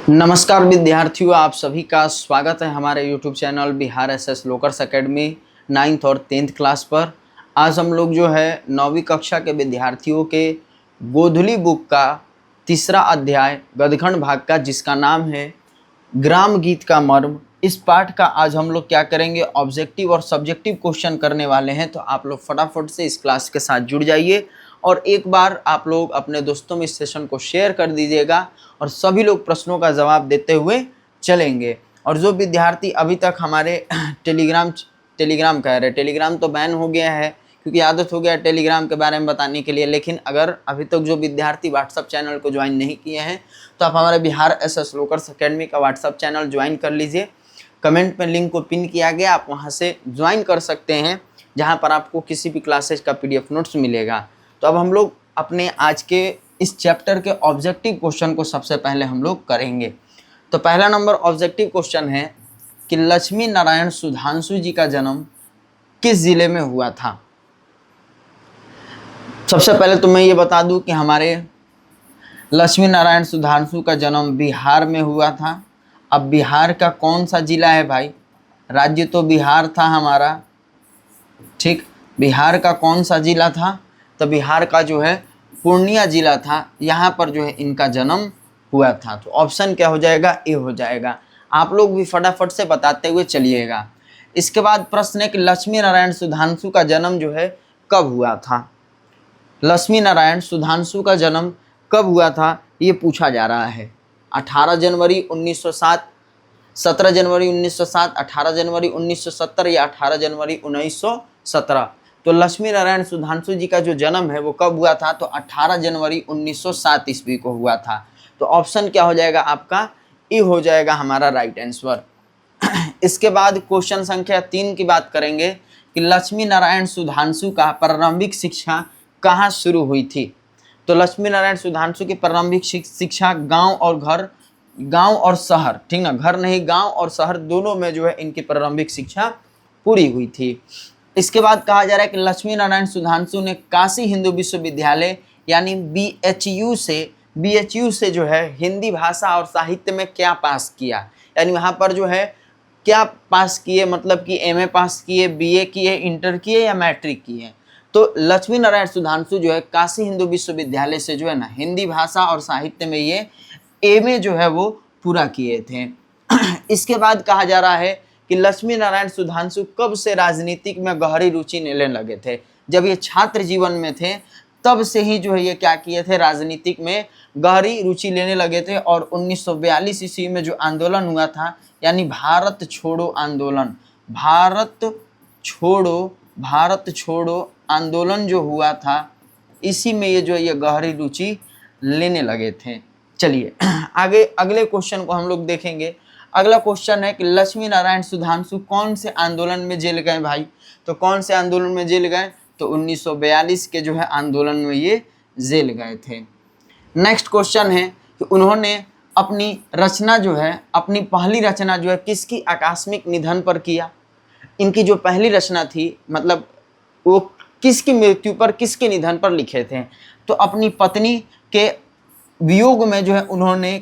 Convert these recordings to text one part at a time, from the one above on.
नमस्कार विद्यार्थियों, आप सभी का स्वागत है हमारे YouTube चैनल बिहार एसएस लोकर्स एकेडमी 9th और 10th क्लास पर। आज हम लोग जो है 9वीं कक्षा के विद्यार्थियों के गोधुली बुक का तीसरा अध्याय गदखंड भाग का, जिसका नाम है ग्राम गीत का मर्म, इस पाठ का आज हम लोग क्या करेंगे, ऑब्जेक्टिव और सब्जेक्टिव क्वेश्चन करने वाले हैं। तो आप लोग फटाफट से इस क्लास के साथ जुड़ जाइए और एक बार आप लोग अपने दोस्तों में इस सेशन को शेयर कर दीजिएगा और सभी लोग प्रश्नों का जवाब देते हुए चलेंगे। और जो विद्यार्थी अभी तक हमारे टेलीग्राम तो बैन हो गया है क्योंकि आदत हो गया है टेलीग्राम के बारे में बताने के लिए, लेकिन अगर अभी तक जो विद्यार्थी व्हाट्सअप चैनल को ज्वाइन नहीं किए हैं तो आप हमारे बिहार एसएस लोकर्स एकेडमी का व्हाट्सअप चैनल ज्वाइन कर लीजिए। कमेंट में लिंक को पिन किया गया, आप वहां से ज्वाइन कर सकते हैं, जहां पर आपको किसी भी क्लासेज का पीडीएफ नोट्स मिलेगा। तो अब हम लोग अपने आज के इस चैप्टर के ऑब्जेक्टिव क्वेश्चन को सबसे पहले हम लोग करेंगे। तो पहला नंबर ऑब्जेक्टिव क्वेश्चन है कि लक्ष्मी नारायण सुधांशु जी का जन्म किस जिले में हुआ था। सबसे पहले तो मैं ये बता दूं कि हमारे लक्ष्मी नारायण सुधांशु का जन्म बिहार में हुआ था। अब बिहार का कौन सा जिला है भाई, राज्य तो बिहार था हमारा, ठीक। बिहार का कौन सा जिला था, तो बिहार का जो है पूर्णिया जिला था, यहाँ पर जो है इनका जन्म हुआ था। तो ऑप्शन क्या हो जाएगा, ए हो जाएगा। आप लोग भी फटाफट से बताते हुए चलिएगा। इसके बाद प्रश्न है कि लक्ष्मी नारायण सुधांशु का जन्म जो है कब हुआ था। लक्ष्मी नारायण सुधांशु का जन्म कब हुआ था ये पूछा जा रहा है। 18 जनवरी 1907, 17 जनवरी 1907, 18 जनवरी 1970 या 18 जनवरी 1917। तो लक्ष्मी नारायण सुधांशु जी का जो जन्म है वो कब हुआ था, तो 18 जनवरी 1907 ईस्वी को हुआ था। तो ऑप्शन क्या हो जाएगा आपका, ए हो जाएगा हमारा राइट आंसर। इसके बाद क्वेश्चन संख्या 3 की बात करेंगे कि लक्ष्मी नारायण सुधांशु का प्रारंभिक शिक्षा कहाँ शुरू हुई थी। तो लक्ष्मी नारायण सुधांशु की प्रारंभिक शिक्षा गांव और शहर, ठीक ना, घर नहीं गांव और शहर दोनों में जो है इनकी प्रारंभिक शिक्षा पूरी हुई थी। इसके बाद कहा जा रहा है कि लक्ष्मी नारायण सुधांशु ने काशी हिंदू विश्वविद्यालय यानी बीएचयू से जो है हिंदी भाषा और साहित्य में क्या पास किया, यानी वहाँ पर जो है क्या पास किए, मतलब कि एमए पास किए, बीए किए, इंटर किए या मैट्रिक किए। तो लक्ष्मी नारायण सुधांशु जो है काशी हिंदू विश्वविद्यालय से जो है ना हिंदी भाषा और साहित्य में ये एमए जो है वो पूरा किए थे। इसके बाद कहा जा रहा है कि लक्ष्मी नारायण सुधांशु कब से राजनीतिक में गहरी रुचि लेने लगे थे। जब ये छात्र जीवन में थे तब से ही जो है ये क्या किए थे, राजनीतिक में गहरी रुचि लेने लगे थे। और 1942 ईस्वी में जो आंदोलन हुआ था, यानी भारत छोड़ो आंदोलन जो हुआ था, इसी में ये जो ये गहरी रुचि लेने लगे थे। चलिए आगे अगले क्वेश्चन को हम लोग देखेंगे। अगला क्वेश्चन है कि लक्ष्मी नारायण सुधांशु कौन से आंदोलन में जेल गए भाई। तो कौन से आंदोलन में जेल गए, तो 1942 के जो है आंदोलन में ये जेल गए थे। नेक्स्ट क्वेश्चन है कि उन्होंने अपनी पहली रचना जो है किसकी आकस्मिक निधन पर किया। इनकी जो पहली रचना थी, मतलब वो किसकी मृत्यु पर, किसके निधन पर लिखे थे। तो अपनी पत्नी के वियोग में जो है उन्होंने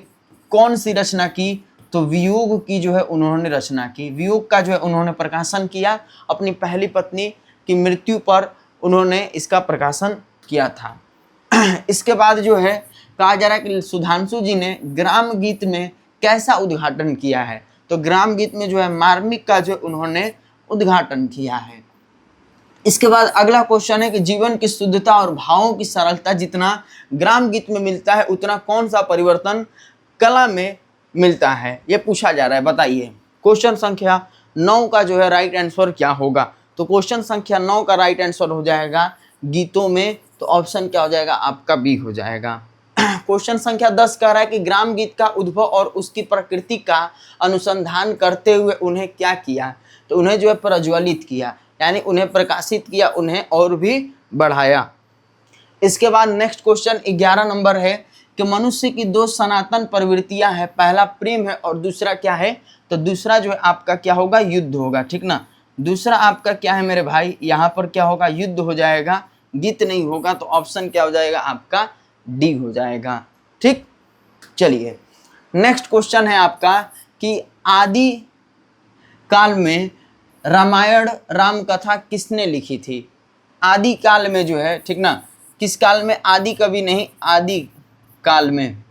कौन सी रचना की, तो वियोग की जो है उन्होंने रचना की, वियोग का जो है उन्होंने प्रकाशन किया। अपनी पहली पत्नी की मृत्यु पर उन्होंने इसका प्रकाशन किया था। इसके बाद जो है कहा जा रहा है कि सुधांशु जी ने ग्राम गीत में कैसा उद्घाटन किया है। तो ग्राम गीत में जो है मार्मिक का जो उन्होंने उद्घाटन किया है। इसके बाद अगला क्वेश्चन है कि जीवन की शुद्धता और भावों की सरलता जितना ग्राम गीत में मिलता है उतना कौन सा परिवर्तन कला में मिलता है, ये पूछा जा रहा है। बताइए क्वेश्चन संख्या 9 का जो है राइट आंसर क्या होगा। तो क्वेश्चन संख्या 9 का राइट आंसर हो जाएगा गीतों में। तो ऑप्शन क्या हो जाएगा आपका, बी हो जाएगा। क्वेश्चन संख्या 10 कह रहा है कि ग्राम गीत का उद्भव और उसकी प्रकृति का अनुसंधान करते हुए उन्हें क्या किया। तो उन्हें जो है प्रज्वलित किया, यानी उन्हें प्रकाशित किया, उन्हें और भी बढ़ाया। इसके बाद नेक्स्ट क्वेश्चन 11 नंबर है कि मनुष्य की दो सनातन प्रवृत्तियां हैं, पहला प्रेम है और दूसरा क्या है। तो दूसरा जो है आपका क्या होगा, युद्ध होगा, ठीक ना। दूसरा आपका क्या है मेरे भाई, यहाँ पर क्या होगा, युद्ध हो जाएगा, गीत नहीं होगा। तो ऑप्शन क्या हो जाएगा आपका, डी हो जाएगा, ठीक। चलिए नेक्स्ट क्वेश्चन है आपका कि आदि काल में रामायण राम कथा किसने लिखी थी? आदि काल में जो है, ठीक ना, किस काल में? आदि कवि नहीं, आदि काल में,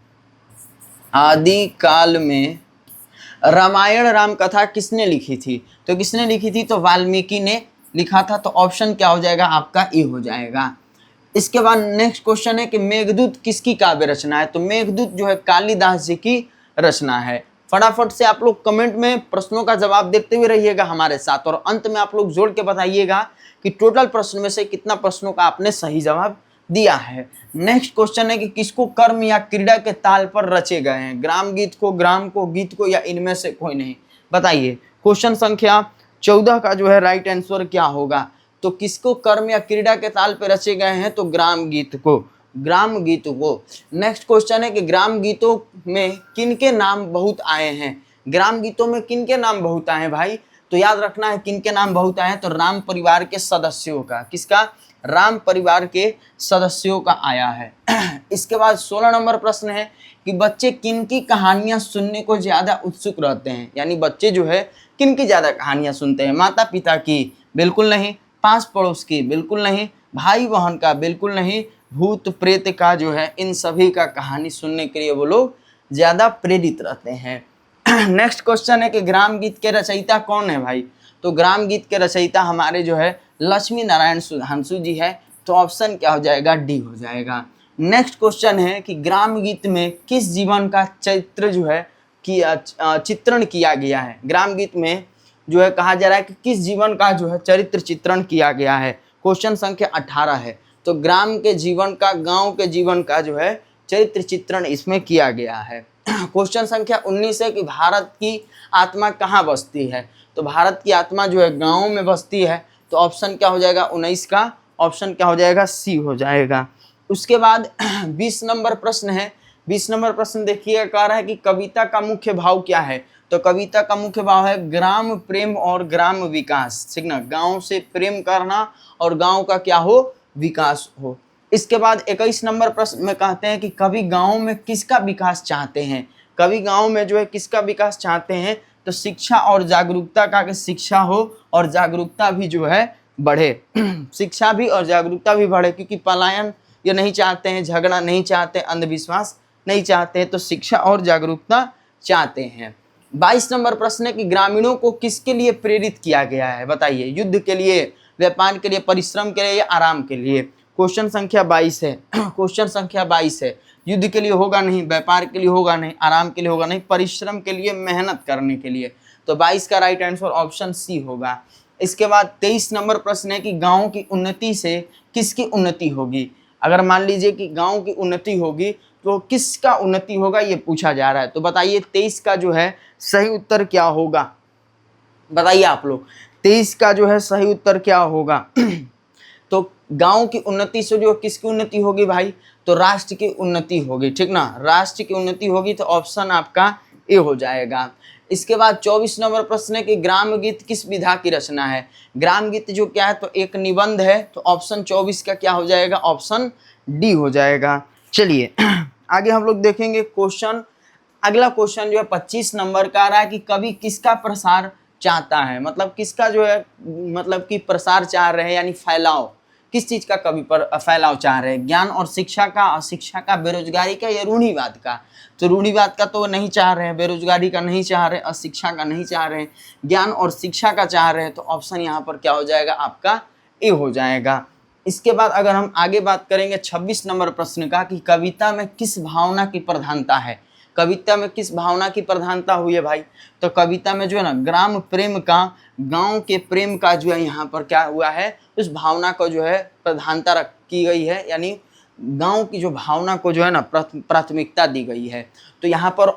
आदि काल में रामायण राम कथा किसने लिखी थी? तो किसने लिखी थी? तो वाल्मीकि ने लिखा था। तो ऑप्शन क्या हो जाएगा आपका? ए हो जाएगा। इसके बाद नेक्स्ट क्वेश्चन है कि मेघदूत किसकी काव्य रचना है? तो मेघदूत जो है कालिदास जी की रचना है। फटाफट से आप लोग कमेंट में प्रश्नों का जवाब देते हुए रहिएगा हमारे साथ, और अंत में आप लोग जोड़ के बताइएगा कि टोटल प्रश्न में से कितना प्रश्नों का आपने सही जवाब दिया है। नेक्स्ट क्वेश्चन है कि किसको कर्म या क्रीड़ा के ताल पर रचे गए हैं? ग्राम गीत को, ग्राम को, गीत को, या इनमें से कोई नहीं? बताइए। क्वेश्चन संख्या 14 का जो है राइट आंसर क्या होगा? तो किसको कर्म या क्रीड़ा के ताल पे रचे गए हैं? तो ग्राम गीत को, ग्राम गीत को। नेक्स्ट क्वेश्चन है कि ग्राम गीतों में किनके नाम बहुत आए हैं? ग्राम गीतों में किनके नाम बहुत आए हैं भाई? तो याद रखना है किनके नाम बहुत आए हैं। तो राम परिवार के सदस्यों का। किसका? राम परिवार के सदस्यों का आया है। इसके बाद 16 नंबर प्रश्न है कि बच्चे किनकी कहानियां सुनने को ज्यादा उत्सुक रहते हैं? यानी बच्चे जो है किनकी ज्यादा कहानियां सुनते हैं? माता पिता की? बिल्कुल नहीं। पास पड़ोस की? बिल्कुल नहीं। भाई बहन का? बिल्कुल नहीं। भूत प्रेत का जो है, इन सभी का कहानी सुनने के लिए वो लोग ज्यादा प्रेरित रहते हैं। नेक्स्ट क्वेश्चन है कि ग्राम गीत के रचयिता कौन है भाई? तो ग्राम गीत के रचयिता हमारे जो है लक्ष्मी नारायण सुधांशु जी है। तो ऑप्शन क्या हो जाएगा? डी हो जाएगा। नेक्स्ट क्वेश्चन है कि ग्राम गीत में किस जीवन का चरित्र जो है कि चित्रण किया गया है? ग्राम गीत में जो है कहा जा रहा है कि किस जीवन का जो है चरित्र चित्रण किया गया है? क्वेश्चन संख्या 18 है। तो ग्राम के जीवन का, गांव के जीवन का जो है चरित्र चित्रण इसमें किया गया है। क्वेश्चन संख्या 19 है कि भारत की आत्मा कहाँ बसती है? तो भारत की आत्मा जो है गाँव में बसती है। तो ऑप्शन क्या हो जाएगा? 19 का ऑप्शन क्या हो जाएगा? सी हो जाएगा। उसके बाद 20 नंबर प्रश्न है। 20 नंबर प्रश्न देखिए, कह रहा है कि कविता का मुख्य भाव क्या है? तो कविता का मुख्य भाव है ग्राम प्रेम और ग्राम विकास, ठीक ना, गांव से प्रेम करना और गांव का क्या हो? विकास हो। इसके बाद 21 नंबर प्रश्न में कहते हैं कि कवि गांव में किसका विकास चाहते हैं? कवि गांव में जो है किसका विकास चाहते हैं? तो शिक्षा और जागरूकता का, कि शिक्षा हो और जागरूकता भी जो है बढ़े। शिक्षा भी और जागरूकता भी बढ़े, क्योंकि पलायन ये नहीं चाहते हैं, झगड़ा नहीं चाहते, अंधविश्वास नहीं चाहते हैं, तो शिक्षा और जागरूकता चाहते हैं। 22 नंबर प्रश्न है कि ग्रामीणों को किसके लिए प्रेरित किया गया है? बताइए। युद्ध के लिए, व्यापार के लिए, परिश्रम के लिए, या आराम के लिए? क्वेश्चन संख्या 22 है। क्वेश्चन संख्या 22 है। युद्ध के लिए होगा नहीं, व्यापार के लिए होगा नहीं, आराम के लिए होगा नहीं, परिश्रम के लिए, मेहनत करने के लिए। तो 22 का राइट आंसर ऑप्शन सी होगा। इसके बाद 23 नंबर प्रश्न है कि गांव की उन्नति से किसकी उन्नति होगी? अगर मान लीजिए कि गांव की उन्नति होगी तो किसका उन्नति होगा, ये पूछा जा रहा है। तो बताइए 23 का जो है सही उत्तर क्या होगा? बताइए आप लोग, 23 का जो है सही उत्तर क्या होगा? तो गांव की उन्नति से जो किसकी उन्नति होगी भाई? तो राष्ट्र की उन्नति होगी, ठीक ना, राष्ट्र की उन्नति होगी। तो ऑप्शन आपका ए हो जाएगा। इसके बाद 24 नंबर प्रश्न है कि ग्राम गीत किस विधा की रचना है? ग्राम गीत जो क्या है? तो एक निबंध है। तो ऑप्शन 24 का क्या हो जाएगा? ऑप्शन डी हो जाएगा। चलिए आगे हम लोग देखेंगे क्वेश्चन। अगला क्वेश्चन जो है 25 नंबर का आ रहा है कि कवि किसका प्रसार चाहता है? मतलब किसका जो है, मतलब कि प्रसार चाह रहे हैं, यानी फैलाव, किस चीज का कवि पर फैलाव चाह रहे हैं? ज्ञान और शिक्षा का, अशिक्षा का, बेरोजगारी का, या रूढ़िवाद का? तो रूढ़िवाद का तो नहीं चाह रहे हैं, बेरोजगारी का नहीं चाह रहे, अशिक्षा का नहीं चाह रहे, ज्ञान और शिक्षा का चाह रहे हैं। तो ऑप्शन यहाँ पर क्या हो जाएगा? आपका ए हो जाएगा। इसके बाद अगर हम आगे बात करेंगे 26 नंबर प्रश्न का कि कविता में किस भावना की प्रधानता है? कविता में किस भावना की प्रधानता हुई है भाई? तो कविता में जो है ना ग्राम प्रेम का, गांव के प्रेम का जो है यहाँ पर क्या हुआ है? उस भावना को जो है प्रधानता की गई है, यानी गांव की जो भावना को जो है ना प्राथमिकता दी गई है। तो यहाँ पर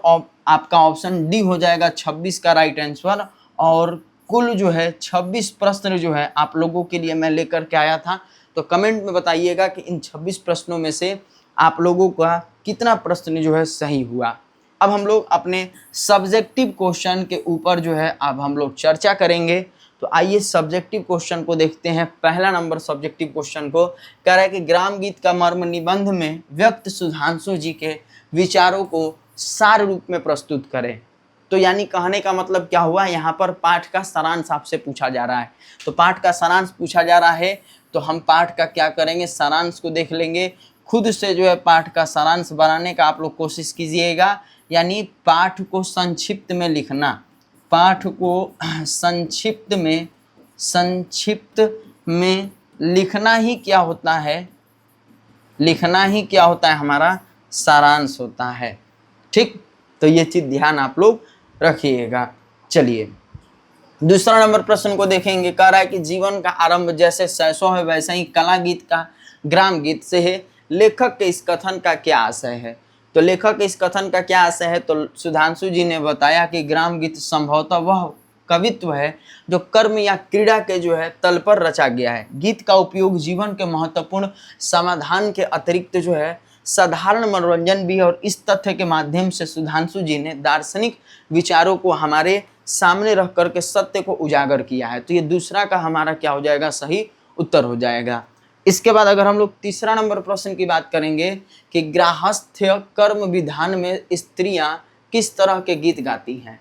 आपका ऑप्शन डी हो जाएगा 26 का राइट आंसर। और कुल जो है 26 प्रश्न जो है आप लोगों के लिए मैं लेकर के आया था। तो कमेंट में बताइएगा कि इन 26 प्रश्नों में से आप लोगों का कितना प्रश्न जो है सही हुआ। अब हम लोग अपने सब्जेक्टिव क्वेश्चन के ऊपर जो है अब हम लोग चर्चा करेंगे। तो आइए सब्जेक्टिव क्वेश्चन को देखते हैं। पहला नंबर सब्जेक्टिव क्वेश्चन को कह रहा है कि ग्राम गीत का मर्म निबंध में व्यक्त सुधांशु जी के विचारों को सार रूप में प्रस्तुत करें। तो यानी कहने का मतलब क्या हुआ, यहाँ पर पाठ का सारांश आपसे पूछा जा रहा है। तो पाठ का सारांश पूछा जा रहा है तो हम पाठ का क्या करेंगे, सारांश को देख लेंगे। खुद से जो है पाठ का सारांश बनाने का आप लोग कोशिश कीजिएगा, यानी पाठ को संक्षिप्त में लिखना। पाठ को संक्षिप्त में लिखना ही क्या होता है, लिखना ही क्या होता है, हमारा सारांश होता है। ठीक, तो ये चीज ध्यान आप लोग रखिएगा। चलिए दूसरा नंबर प्रश्न को देखेंगे। कह रहा है कि जीवन का आरंभ जैसे सरसों है वैसे ही कला गीत का ग्राम गीत से है, लेखक के इस कथन का क्या आशय है। तो लेखक के इस कथन का क्या आशय है, तो सुधांशु जी ने बताया कि ग्राम गीत संभवतः वह कवित्व है जो कर्म या क्रीड़ा के जो है तल पर रचा गया है। गीत का उपयोग जीवन के महत्वपूर्ण समाधान के अतिरिक्त जो है साधारण मनोरंजन भी है, और इस तथ्य के माध्यम से सुधांशु जी ने दार्शनिक विचारों को हमारे सामने रख करके सत्य को उजागर किया है। तो ये दूसरा का हमारा क्या हो जाएगा, सही उत्तर हो जाएगा। इसके बाद अगर हम लोग तीसरा नंबर प्रश्न की बात करेंगे कि गृहस्थ्य कर्म विधान में स्त्रियां किस तरह के गीत गाती हैं,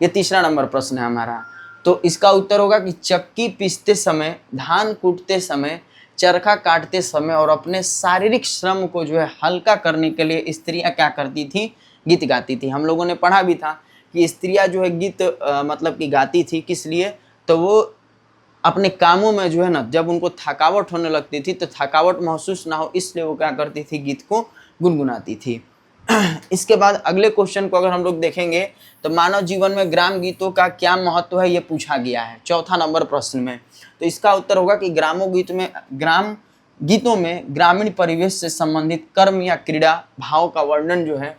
ये तीसरा नंबर प्रश्न है हमारा। तो इसका उत्तर होगा कि चक्की पीसते समय, धान कूटते समय, चरखा काटते समय और अपने शारीरिक श्रम को जो है हल्का करने के लिए स्त्रियां क्या करती थी, गीत गाती थी। हम लोगों ने पढ़ा भी था कि स्त्रियां जो है गीत मतलब कि गाती थी, किस लिए, तो वो अपने कामों में जो है ना, जब उनको थकावट होने लगती थी तो थकावट महसूस ना हो इसलिए वो क्या करती थी, गीत को गुनगुनाती थी। इसके बाद अगले क्वेश्चन को अगर हम लोग देखेंगे तो मानव जीवन में ग्राम गीतों का क्या महत्व है, ये पूछा गया है चौथा नंबर प्रश्न में। तो इसका उत्तर होगा कि ग्राम गीतों में ग्रामीण परिवेश से संबंधित कर्म या क्रीड़ा भाव का वर्णन जो है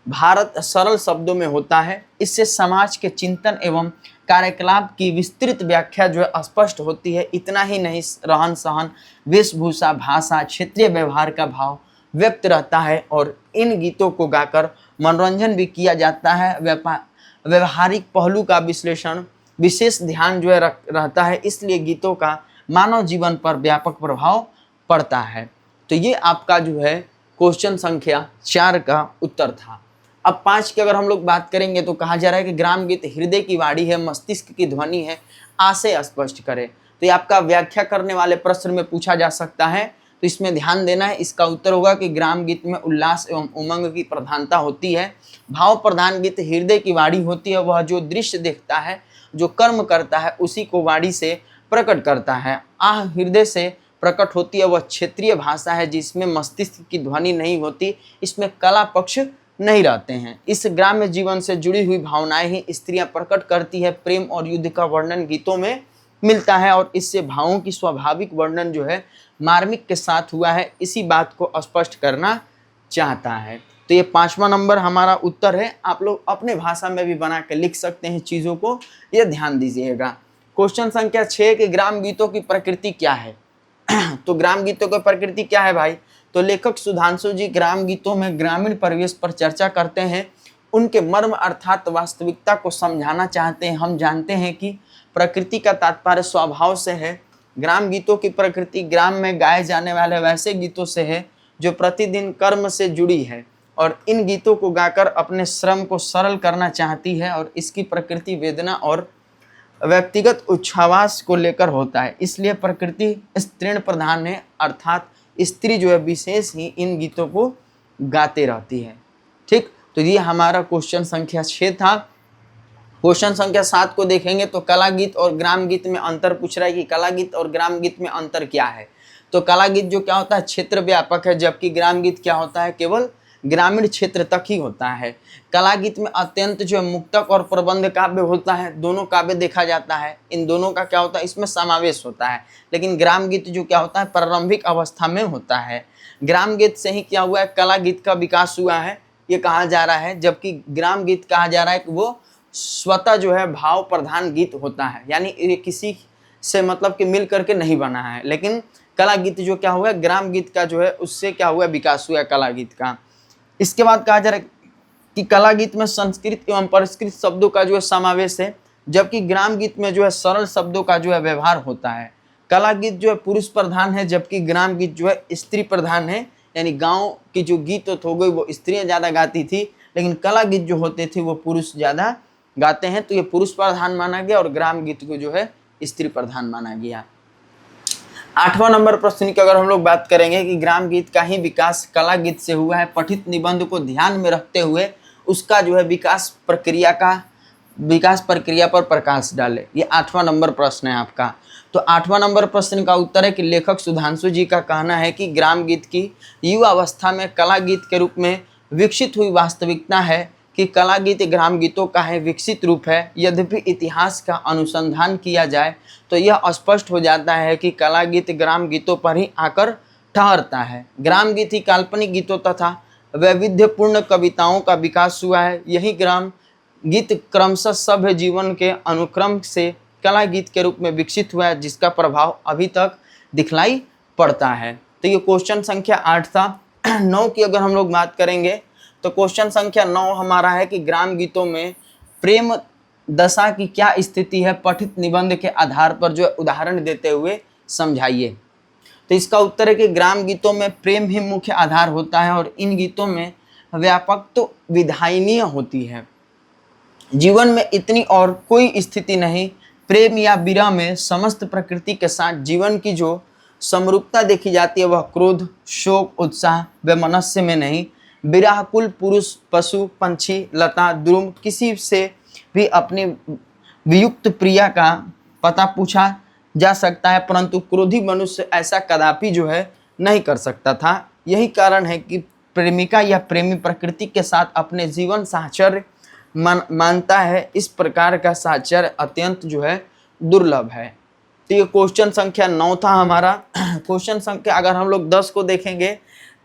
भारत सरल शब्दों में होता है। इससे समाज के चिंतन एवं कार्यकलाप की विस्तृत व्याख्या जो है स्पष्ट होती है। इतना ही नहीं, रहन सहन, वेशभूषा, भाषा, क्षेत्रीय व्यवहार का भाव व्यक्त रहता है, और इन गीतों को गाकर मनोरंजन भी किया जाता है। व्यवहारिक पहलू का विश्लेषण विशेष ध्यान जो है रहता है, इसलिए गीतों का मानव जीवन पर व्यापक प्रभाव पड़ता है। तो ये आपका जो है क्वेश्चन संख्या 4 का उत्तर था। अब 5 की अगर हम लोग बात करेंगे तो कहा जा रहा है कि ग्राम गीत हृदय की वाणी है, मस्तिष्क की ध्वनि है, आशय स्पष्ट करे। तो ये आपका व्याख्या करने वाले प्रश्न में पूछा जा सकता है, तो इसमें ध्यान देना है। इसका उत्तर होगा कि ग्राम गीत में उल्लास एवं उमंग की प्रधानता होती है। भाव प्रधान गीत हृदय की वाणी होती है, वह जो दृश्य देखता है, जो कर्म करता है, उसी को वाणी से प्रकट करता है। आह हृदय से प्रकट होती है, वह क्षेत्रीय भाषा है जिसमें मस्तिष्क की ध्वनि नहीं होती, इसमें कला पक्ष नहीं रहते हैं। इस ग्राम्य जीवन से जुड़ी हुई भावनाएं ही स्त्रियां प्रकट करती है। प्रेम और युद्ध का वर्णन गीतों में मिलता है, और इससे भावों की स्वाभाविक वर्णन जो है मार्मिक के साथ हुआ है, इसी बात को स्पष्ट करना चाहता है। तो ये 5वां नंबर हमारा उत्तर है। आप लोग अपने भाषा में भी बना के लिख सकते हैं चीज़ों को, ये ध्यान दीजिएगा। क्वेश्चन संख्या 6 कि ग्राम गीतों की प्रकृति क्या है। तो ग्राम गीतों की प्रकृति क्या है भाई, तो लेखक सुधांशु जी ग्राम गीतों में ग्रामीण परिवेश पर चर्चा करते हैं, उनके मर्म अर्थात वास्तविकता को समझाना चाहते हैं। हम जानते हैं कि प्रकृति का तात्पर्य स्वभाव से है। ग्राम गीतों की प्रकृति ग्राम में गाए जाने वाले वैसे गीतों से है जो प्रतिदिन कर्म से जुड़ी है, और इन गीतों को गाकर अपने श्रम को सरल करना चाहती है, और इसकी प्रकृति वेदना और व्यक्तिगत उच्छ्वास को लेकर होता है। इसलिए प्रकृति स्त्रीण प्रधान है, अर्थात स्त्री जो है विशेष ही इन गीतों को गाते रहती है। ठीक, तो ये हमारा क्वेश्चन संख्या 6 था। क्वेश्चन संख्या 7 को देखेंगे तो कला गीत और ग्राम गीत में अंतर पूछ रहा है कि कला गीत और ग्राम गीत में अंतर क्या है। तो कला गीत जो क्या होता है, क्षेत्र व्यापक है, जबकि ग्राम गीत क्या होता है, केवल ग्रामीण क्षेत्र तक ही होता है। कला गीत में अत्यंत जो है मुक्तक और प्रबंध काव्य होता है, दोनों काव्य देखा जाता है, इन दोनों का क्या होता है, इसमें समावेश होता है। लेकिन ग्राम गीत जो क्या होता है, प्रारंभिक अवस्था में होता है। ग्राम गीत से ही क्या हुआ है, कला गीत का विकास हुआ है, ये कहा जा रहा है, जबकि ग्राम गीत कहा जा रहा है कि वो स्वतः जो है भाव प्रधान गीत होता है, यानी ये किसी से मतलब कि मिल करके नहीं बना है। लेकिन कला गीत जो क्या हुआ, ग्राम गीत का जो है उससे क्या हुआ, विकास हुआ कला गीत का। इसके बाद कहा जा रहा है कि कला गीत में संस्कृत एवं परिष्कृत शब्दों का जो है समावेश है, जबकि ग्राम गीत में जो है सरल शब्दों का जो है व्यवहार होता है। कला गीत जो है पुरुष प्रधान है, जबकि ग्राम गीत जो है स्त्री प्रधान है, यानी गांव की जो गीत हो गई वो स्त्रियां ज़्यादा गाती थी, लेकिन कला गीत जो होते थे वो पुरुष ज़्यादा गाते हैं, तो ये पुरुष प्रधान माना गया और ग्राम गीत को जो है स्त्री प्रधान माना गया। 8वां नंबर प्रश्न की अगर हम लोग बात करेंगे कि ग्राम गीत का ही विकास कला गीत से हुआ है, पठित निबंध को ध्यान में रखते हुए उसका जो है विकास प्रक्रिया पर प्रकाश डाले। ये 8वां नंबर प्रश्न है आपका। तो 8वां नंबर प्रश्न का उत्तर है कि लेखक सुधांशु जी का कहना है कि ग्राम गीत की युवा अवस्था में कला गीत के रूप में विकसित हुई वास्तविकता है कि कला गीत ग्राम गीतों का है विकसित रूप है। यद्यपि इतिहास का अनुसंधान किया जाए तो यह स्पष्ट हो जाता है कि कला गीत ग्राम गीतों पर ही आकर ठहरता है। ग्राम गीत ही काल्पनिक गीतों तथा वैविध्यपूर्ण कविताओं का विकास हुआ है। यही ग्राम गीत क्रमशः सभ्य जीवन के अनुक्रम से कला गीत के रूप में विकसित हुआ है, जिसका प्रभाव अभी तक दिखलाई पड़ता है। तो ये क्वेश्चन संख्या 8 था। 9 की अगर हम लोग बात करेंगे तो क्वेश्चन संख्या 9 हमारा है कि ग्राम गीतों में प्रेम दशा की क्या स्थिति है, पठित निबंध के आधार पर जो उदाहरण देते हुए समझाइए। तो इसका उत्तर है कि ग्राम गीतों में प्रेम ही मुख्य आधार होता है और इन गीतों में व्यापक तो विधायनीय होती है। जीवन में इतनी और कोई स्थिति नहीं। प्रेम या विरह में समस्त प्रकृति के साथ जीवन की जो समरूपता देखी जाती है वह क्रोध, शोक, उत्साह व मनस्य में नहीं। विरहकुल पुरुष, पशु, पंछी, लता, द्रुम किसी से भी अपनी वियुक्त प्रिया का पता पूछा जा सकता है, परंतु क्रोधी मनुष्य ऐसा कदापि जो है नहीं कर सकता था। यही कारण है कि प्रेमिका या प्रेमी प्रकृति के साथ अपने जीवन साहचर्य मानता है। इस प्रकार का साहचर्य अत्यंत जो है दुर्लभ है। तो ये क्वेश्चन संख्या 9 था हमारा। क्वेश्चन संख्या अगर हम लोग 10 को देखेंगे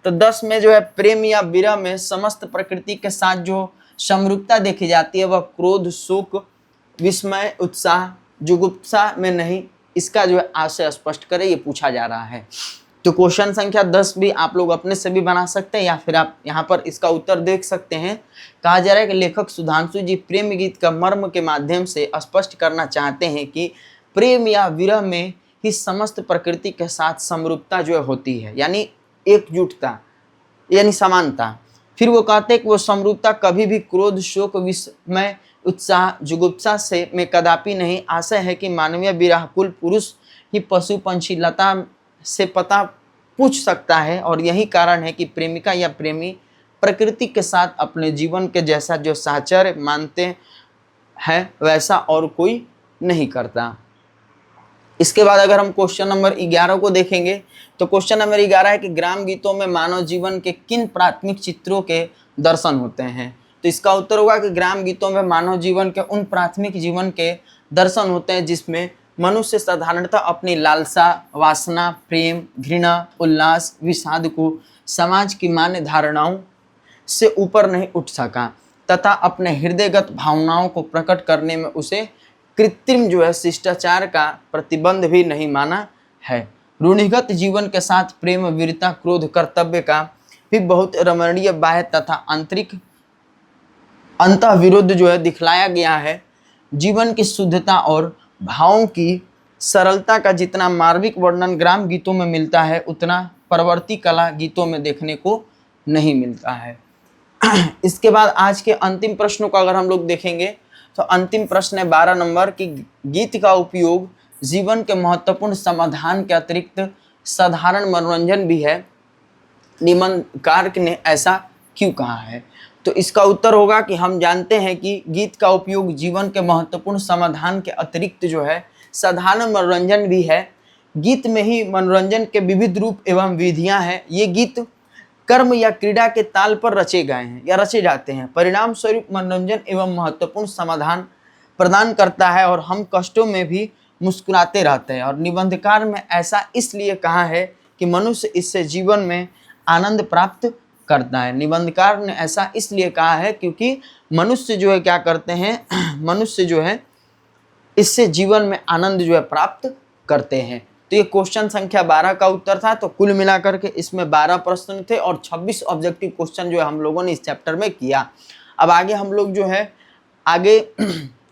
तो 10 में जो है प्रेम या विरह में समस्त प्रकृति के साथ जो समरूपता देखी जाती है वह क्रोध, शोक, विस्मय, उत्साह, जुगुप्सा में नहीं। इसका जो है आशय स्पष्ट करें, ये पूछा जा रहा है। तो क्वेश्चन संख्या 10 भी आप लोग अपने से भी बना सकते हैं या फिर आप यहाँ पर इसका उत्तर देख सकते हैं। कहा जा रहा है कि लेखक सुधांशु जी प्रेम गीत का मर्म के माध्यम से स्पष्ट करना चाहते हैं कि प्रेम या विरह में ही समस्त प्रकृति के साथ समरूपता जो होती है, यानी एकजुटता, यानी समानता। फिर वो कहते हैं कि वो समरूपता कभी भी क्रोध, शोक, विस्मय, उत्साह, जुगुप्सा से में कदापि नहीं। आशय है कि मानवीय विरहकुल पुरुष ही पशु, पंछी, लता से पता पूछ सकता है और यही कारण है कि प्रेमिका या प्रेमी प्रकृति के साथ अपने जीवन के जैसा जो साहचर्य मानते हैं वैसा और कोई नहीं करता। इसके बाद अगर हम क्वेश्चन नंबर 11 को देखेंगे तो क्वेश्चन नंबर 11 है कि ग्राम गीतों में मानव जीवन के किन प्राथमिक चित्रों के दर्शन होते हैं। तो इसका उत्तर होगा कि ग्राम गीतों में मानव जीवन के उन प्राथमिक जीवन के दर्शन होते हैं जिसमें मनुष्य साधारणतः अपनी लालसा, वासना, प्रेम, घृणा, उल्लास, विषाद को समाज की मान्य धारणाओं से ऊपर नहीं उठ सका तथा अपने हृदयगत भावनाओं को प्रकट करने में उसे कृत्रिम जो है शिष्टाचार का प्रतिबंध भी नहीं माना है। रूढ़िगत जीवन के साथ प्रेम, वीरता, क्रोध, कर्तव्य का भी बहुत रमणीय बाह्य तथा आंतरिक अंतः विरुद्ध जो है दिखलाया गया है। जीवन की शुद्धता और भावों की सरलता का जितना मार्मिक वर्णन ग्राम गीतों में मिलता है उतना परवर्ती कला गीतों में देखने को नहीं मिलता है। इसके बाद आज के अंतिम प्रश्नों को अगर हम लोग देखेंगे तो अंतिम प्रश्न है 12 नंबर की गीत का उपयोग जीवन के महत्वपूर्ण समाधान के अतिरिक्त साधारण मनोरंजन भी है, निबंधकार ने ऐसा क्यों कहा है। तो इसका उत्तर होगा कि हम जानते हैं कि गीत का उपयोग जीवन के महत्वपूर्ण समाधान के अतिरिक्त जो है साधारण मनोरंजन भी है। गीत में ही मनोरंजन के विविध रूप एवं विधियां हैं। ये गीत कर्म या क्रीड़ा के ताल पर रचे गए हैं या रचे जाते हैं। परिणाम स्वरूप मनोरंजन एवं महत्वपूर्ण समाधान प्रदान करता है और हम कष्टों में भी मुस्कुराते रहते हैं। और निबंधकार में ऐसा इसलिए कहा है कि मनुष्य इससे जीवन में आनंद प्राप्त करता है। निबंधकार ने ऐसा इसलिए कहा है क्योंकि मनुष्य जो है क्या करते हैं, मनुष्य जो है इससे जीवन में आनंद जो है प्राप्त करते हैं। तो ये क्वेश्चन संख्या 12 का उत्तर था। तो कुल मिलाकर के इसमें 12 प्रश्न थे और 26 ऑब्जेक्टिव क्वेश्चन जो है हम लोगों ने इस चैप्टर में किया। अब आगे हम लोग जो है आगे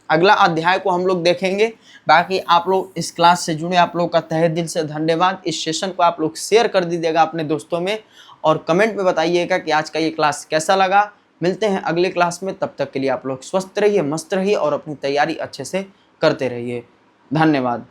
अगला अध्याय को हम लोग देखेंगे। बाकी आप लोग इस क्लास से जुड़े, आप लोग का तहे दिल से धन्यवाद। इस सेशन को आप लोग शेयर कर दीजिएगा अपने दोस्तों में और कमेंट में बताइएगा कि आज का ये क्लास कैसा लगा। मिलते हैं अगले क्लास में, तब तक के लिए आप लोग स्वस्थ रहिए, मस्त रहिए और अपनी तैयारी अच्छे से करते रहिए। धन्यवाद।